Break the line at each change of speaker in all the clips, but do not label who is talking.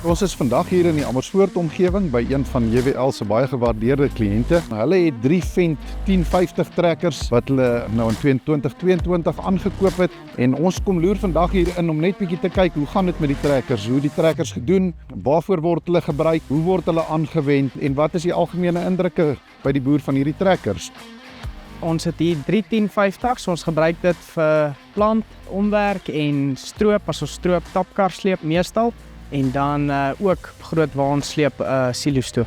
Ons is vandag hier in die Amersfoort omgewing by een van JWL se baie gewaardeerde kliënte. Hulle het 3 Fendt 1050 trekkers wat hulle nou in 2022 aangekoop het en ons kom loer vandag hier in om net bietjie te kyk hoe gaan dit met die trekkers, hoe die trekkers gedoen, waarvoor word hulle gebruik, hoe word hulle aangewend en wat is die algemene indrukke by die boer van hierdie trekkers.
Ons het hier 3 1050's, ons gebruik dit vir plant, omwerk en stroop, as ons stroop tapkar sleep meestal. En dan ook groot waansleep silo's toe.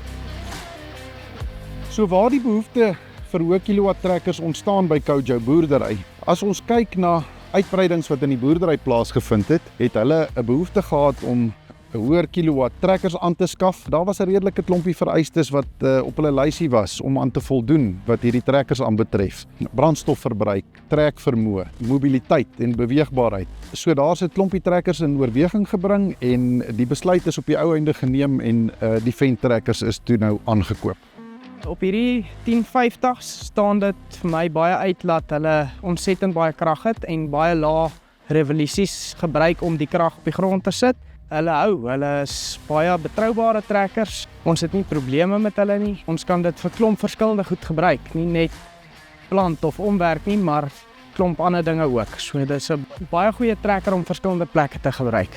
So waar die behoefte vir hoë kilowatt trekkers ontstaan by Kojo boerdery. As ons kyk na uitbreidings wat in die boerdery plaasgevind het, het hulle 'n behoefte gehad om 'n hoër kilowatt trekkers aan te skaf. Daar was 'n redelike klompie vereistes wat op hulle lysie was om aan te voldoen wat hierdie trekkers aanbetref. Brandstofverbruik, trekvermoë, mobiliteit en beweegbaarheid. So daar's 'n klompie trekkers in oorweging gebring en die besluit is op die ou einde geneem en die Fendt trekkers is toe nou aangekoop.
Op hierdie 1050's staan dit vir my baie uit dat hulle ontsettend baie krag het en baie lae revolusies gebruik om die krag op die grond te sit. Hulle is baie betroubare trekkers. Ons het nie probleme met hulle nie. Ons kan dit vir klomp verskillende goed gebruik, nie net plant of omwerk nie, maar klomp ander dinge ook. So dit is 'n baie goeie trekker om verskillende plekke te gebruik.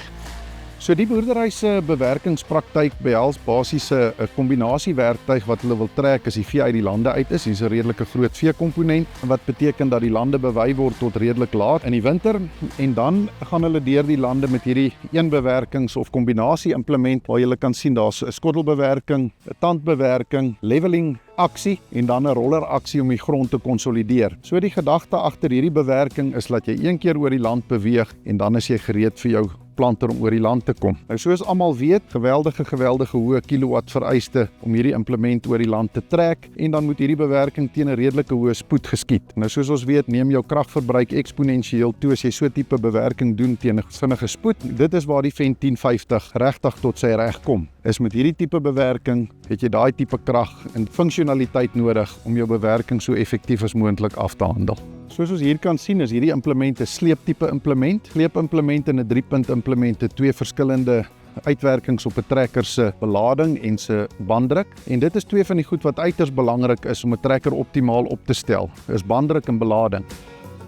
So die boerdery se bewerkingspraktyk behels basies 'n kombinasiewerktuig wat hulle wil trek as die vee uit die lande uit is. Hier's 'n redelike groot veekomponent wat beteken dat die lande bewy word tot redelik laat in die winter en dan gaan hulle deur die lande met hierdie een bewerkings of kombinasie implement waar jy kan sien daar's 'n skottelbewerking, 'n tandbewerking, leveling aksie en dan 'n roller aksie om die grond te konsolideer. So die gedagte agter hierdie bewerking is dat jy een keer oor die land beweeg en dan is jy gereed vir jou planter om oor die land te kom. Nou soos almal weet, geweldige hoë kilowatt vereiste om hierdie implement oor die land te trek en dan moet hierdie bewerking teen 'n redelike hoë spoed geskied. Nou soos ons weet, neem jou kragverbruik eksponensieel toe as jy so tipe bewerking doen teen 'n vinnige spoed. Dit is waar die Fendt 1050 regtig tot sy reg kom. Is met hierdie tipe bewerking het jy daai tipe krag en funksionaliteit nodig om jou bewerking so effektief as moontlik af te handel. Soos ons hier kan sien is hierdie implement 'n sleeptipe implement. Sleepimplement en 'n 3-punt implement het 2 verskillende uitwerkings op 'n trekker se belading en se banddruk. En dit is 2 van die goed wat uiters belangrik is om 'n trekker optimaal op te stel. Is banddruk en belading.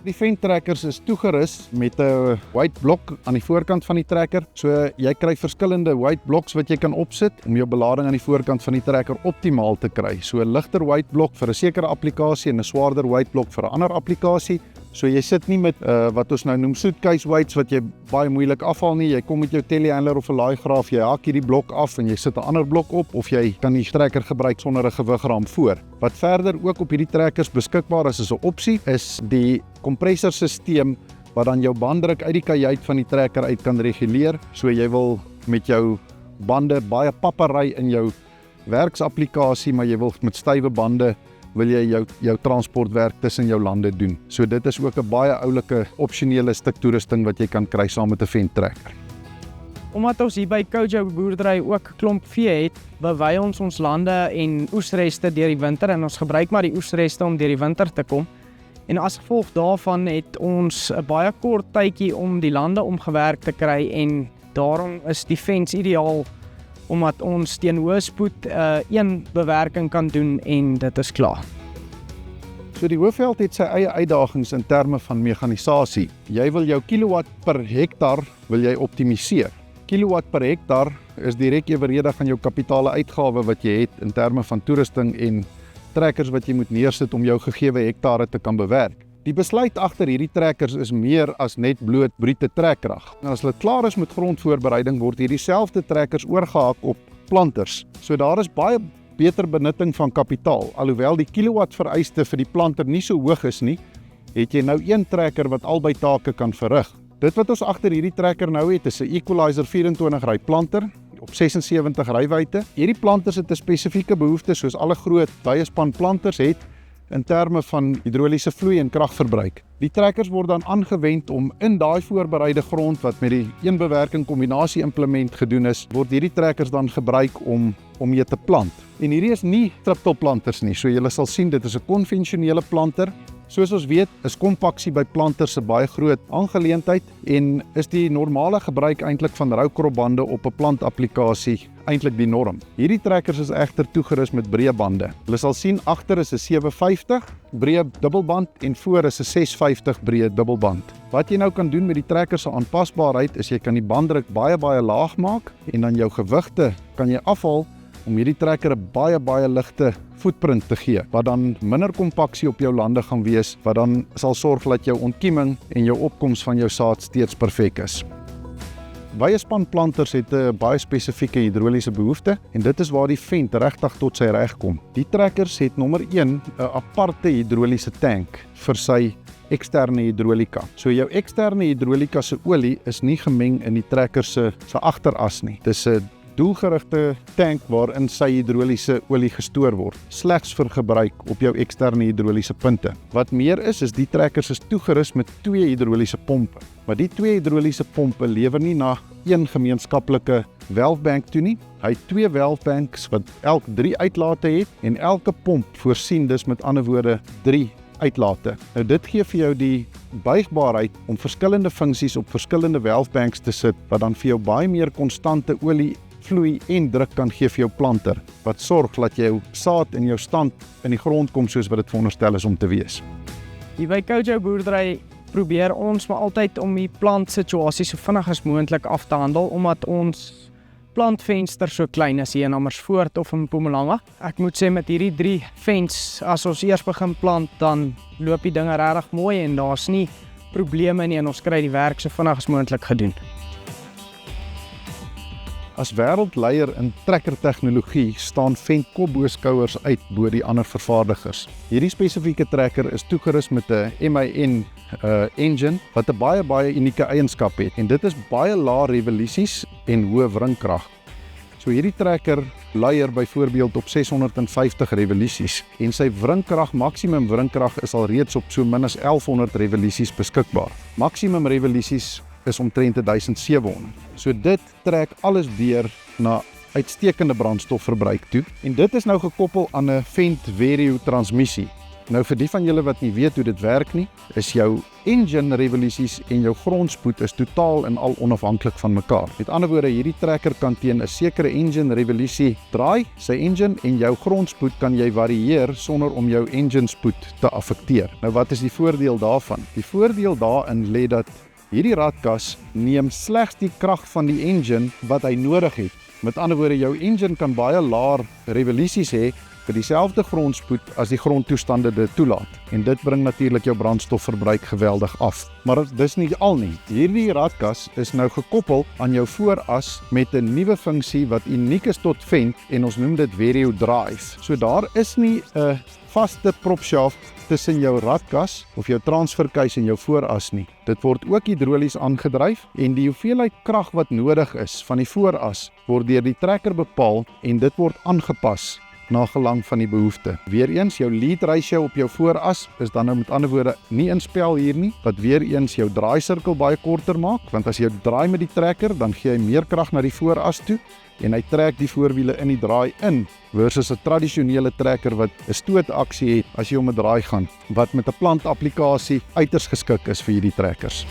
Die Fendt trekkers is toegerus met 'n white blok aan die voorkant van die trekker. So jy kry verskillende white bloks wat jy kan opsit om jou belading aan die voorkant van die trekker optimaal te kry. So 'n ligter white blok vir 'n sekere applikasie en 'n swaarder white blok vir 'n ander applikasie. So jy sit nie met wat ons nou noem suitcase weights wat jy baie moeilik afhaal nie. Jy kom met jou telehandler of 'n laaigraaf, jy hak hierdie blok af en jy sit 'n ander blok op of jy kan die trekker gebruik sonder 'n gewigraam voor. Wat verder ook op hierdie trekkers beskikbaar is as 'n opsie is die kompressorsisteem wat dan jou banddruk uit die kajuit van die trekker uit kan reguleer. So jy wil met jou bande baie pappery in jou werksapplikasie, maar jy wil met stywe bande wil jy jou transportwerk tussen jou lande doen. So dit is ook 'n baie oulike opsionele stuk toerusting wat jy kan kry saam met 'n Fendt trekker.
Omdat ons hier by Kojo boerdery ook 'n klomp vee het, bewy ons lande en oesreste deur die winter en ons gebruik maar die oesreste om deur die winter te kom. En as gevolg daarvan het ons 'n baie kort tydjie om die lande omgewerk te kry en daarom is die Fendts ideaal omdat ons teen hoë spoed een bewerking kan doen en dit is klaar.
So die Hoëveld het sy eie uitdagings in terme van mekanisasie. Jy wil jou kilowatt per hektaar wil jy optimaliseer. Kilowatt per hektaar is direk eweredig aan jou kapitale uitgawe wat jy het in terme van toerusting en trekkers wat jy moet neersit om jou gegewe hektare te kan bewerk. Die besluit agter hierdie trekkers is meer as net bloot bruto trekkrag. As hulle klaar is met grondvoorbereiding word hierdie selfde trekkers oorgehak op planters. So daar is baie beter benutting van kapitaal. Alhoewel die kilowatt vereiste vir die planter nie so hoog is nie, het jy nou een trekker wat albei take kan verrig. Dit wat ons agter hierdie trekker nou het is 'n Equalizer 24 ry planter op 76 rywyte. Hierdie planters het 'n spesifieke behoefte soos alle groot baie span planters het in terme van hidroliese vloei en kragverbruik. Die trekkers word dan aangewend om in daai voorbereide grond wat met die een bewerking kombinasie implement gedoen is, word hierdie trekkers dan gebruik om mee te plant. En hierdie is nie triptelplanters nie, so julle sal sien dit is 'n konvensionele planter Soos ons weet, is kompaksie by planters 'n baie groot aangeleentheid en is die normale gebruik eintlik van roukropbande op 'n plantapplikasie eintlik die norm. Hierdie trekkers is egter toegerus met breë bande. Hulle sal sien agter is 'n 750 breë dubbelband en voor is 'n 650 breë dubbelband. Wat jy nou kan doen met die trekker se aanpasbaarheid is jy kan die banddruk baie laag maak en dan jou gewigte kan jy afhaal om hierdie trekker 'n baie ligte footprint te gee, wat dan minder kompaksie op jou lande gaan wees, wat dan sal sorg dat jou ontkieming en jou opkoms van jou saad steeds perfek is. Wye span planters het 'n baie spesifieke hidroliese behoefte en dit is waar die vent regtig tot sy reg kom. Die trekkers het nommer 1 'n aparte hidroliese tank vir sy eksterne hidrolika. So jou eksterne hidrolika se olie is nie gemeng in die trekker se agteras nie. Dis 'n doelgerigte tank waarin sy hidroliese olie gestoor word, slegs vir gebruik op jou eksterne hidroliese punte. Wat meer is die trekkers is toegerus met 2 hidroliese pompe. Maar die 2 hidroliese pompe lewer nie na een gemeenskaplike valvebank toe nie. Hy het 2 valvebanks wat elk 3 uitlate het en elke pomp voorsien dus met ander woorde 3 uitlate. Nou dit gee vir jou die buigbaarheid om verskillende funksies op verskillende valvebanks te sit wat dan vir jou baie meer konstante olie vloei en druk kan gee vir jou planter, wat sorg dat jou saad en jou stand in die grond kom soos wat dit veronderstel is om te wees.
Hier by Kojo boerdery probeer ons maar altyd om die plantsituasie so vinnig as moontlik af te handel, omdat ons plantvenster so klein is hier in Amersfoort of in Mpumalanga. Ek moet sê met hierdie 3 vents, as ons eers begin plant, dan loop die dinge regtig mooi en daar's nie probleme nie en ons kry die werk so vinnig as moontlik gedoen.
As wêreldleier in trekkertegnologie staan Fendt kop bo skouers uit bo die ander vervaardigers. Hierdie spesifieke trekker is toegerus met 'n MAN engine wat 'n baie unieke eienskap het en dit is baie lae revolusies en hoë wringkrag. So hierdie trekker leier byvoorbeeld op 650 revolusies en sy wringkrag, maksimum wringkrag is al reeds op so min as 1100 revolusies beskikbaar. Maksimum revolusies is omtrent 1700. So dit trek alles deur na uitstekende brandstofverbruik toe en dit is nou gekoppel aan 'n Fendt Vario transmissie. Nou vir die van julle wat nie weet hoe dit werk nie, is jou engine revolusies en jou grondspoed is totaal en al onafhanklik van mekaar. Met ander woorde, hierdie trekker kan teen 'n sekere engine revolusie draai, sy engine en jou grondspoed kan jy varieer sonder om jou engine spoed te affekteer. Nou wat is die voordeel daarvan? Die voordeel daarin lê dat hierdie radkas neem slegs die krag van die engine wat hy nodig het. Met ander woorde, jou engine kan baie laer revolusies hê vir dieselfde grondspoed as die grondtoestande dit toelaat. En dit bring natuurlik jou brandstofverbruik geweldig af. Maar dis nie al nie. Hierdie radkas is nou gekoppel aan jou vooras met 'n nuwe funksie wat uniek is tot Fendt en ons noem dit Vario Drive. So daar is nie 'n vaste propshaft tussen jou radkas of jou transferkeis en jou vooras nie. Dit word ook hidrolies aangedryf en die hoeveelheid krag wat nodig is van die vooras word deur die trekker bepaal en dit word aangepas na gelang van die behoefte. Weereens, jou lead ratio op jou vooras is dan nou met ander woorde nie in spel hier nie, wat weereens jou draaisirkel baie korter maak, want as jy draai met die trekker, dan gee hy meer krag na die vooras toe en hy trek die voorwiele in die draai in, versus 'n tradisionele trekker wat 'n stootaksie het as jy om 'n draai gaan, wat met 'n plantapplikasie uiters geskik is vir hierdie trekkers.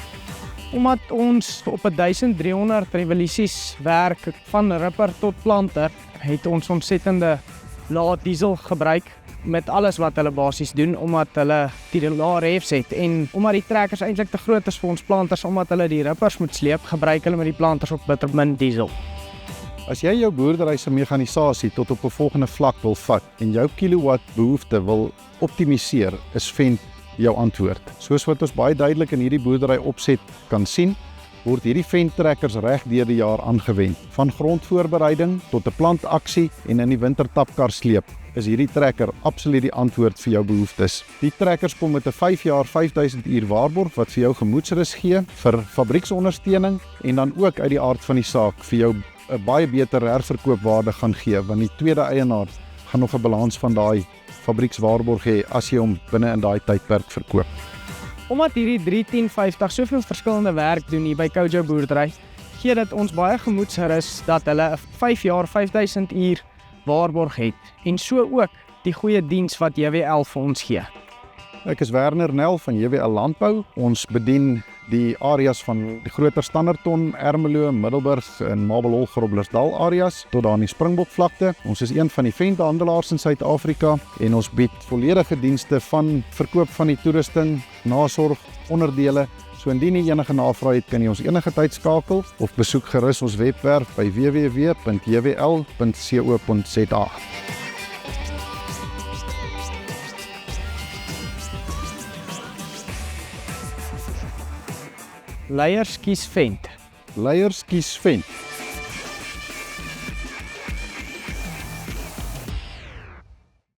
Omdat ons op 1300 revolusies werk van ripper tot planter, het ons ontsettende lae diesel gebruik met alles wat hulle basies doen, omdat hulle die lae refs het en omdat die trekkers eintlik te groot is vir ons planters, omdat hulle die rippers moet sleep, gebruik hulle met die planters op bitter min diesel.
As jy jou boerdery se mekanisasie tot op 'n volgende vlak wil vat en jou kilowatt behoefte wil optimaliseer, is Fendt jou antwoord. Soos wat ons baie duidelik in hierdie boerdery opset kan sien, word hierdie Fendt trekkers reg deur die jaar aangewend. Van grondvoorbereiding tot 'n plantaksie en in die wintertapkar sleep, is hierdie trekker absoluut die antwoord vir jou behoeftes. Die trekkers kom met 'n 5 jaar 5000 uur waarborg wat vir jou gemoedsrus gee, vir fabrieksondersteuning en dan ook uit die aard van die saak vir jou 'n baie beter herverkoopwaarde gaan gee, want die tweede eienaar gaan nog 'n balans van daai fabriekswaarborg hê as jy hom binne in daai tydperk verkoop.
Omdat hierdie 31050 soveel verskillende werk doen hier by Kojo boerdery, gee dit ons baie gemoedsrus dat hulle 'n 5 jaar 5000 uur waarborg het en so ook die goeie diens wat JWL vir ons gee.
Ek is Werner Nel van JWL Landbou. Ons bedien die areas van die groter Standerton, Ermelo, Middelburg en Mabelhol, Groblersdal areas tot daar in die Springbokvlakte. Ons is een van die venthandelaars in Suid-Afrika en ons bied volledige dienste van verkoop van die toerusting, nasorg, onderdele. So indien jy enige navrae het, kan jy ons enige tyd skakel of besoek gerus ons webwerf by www.jwl.co.za.
Leiers kies vent.
Leiers kies vent.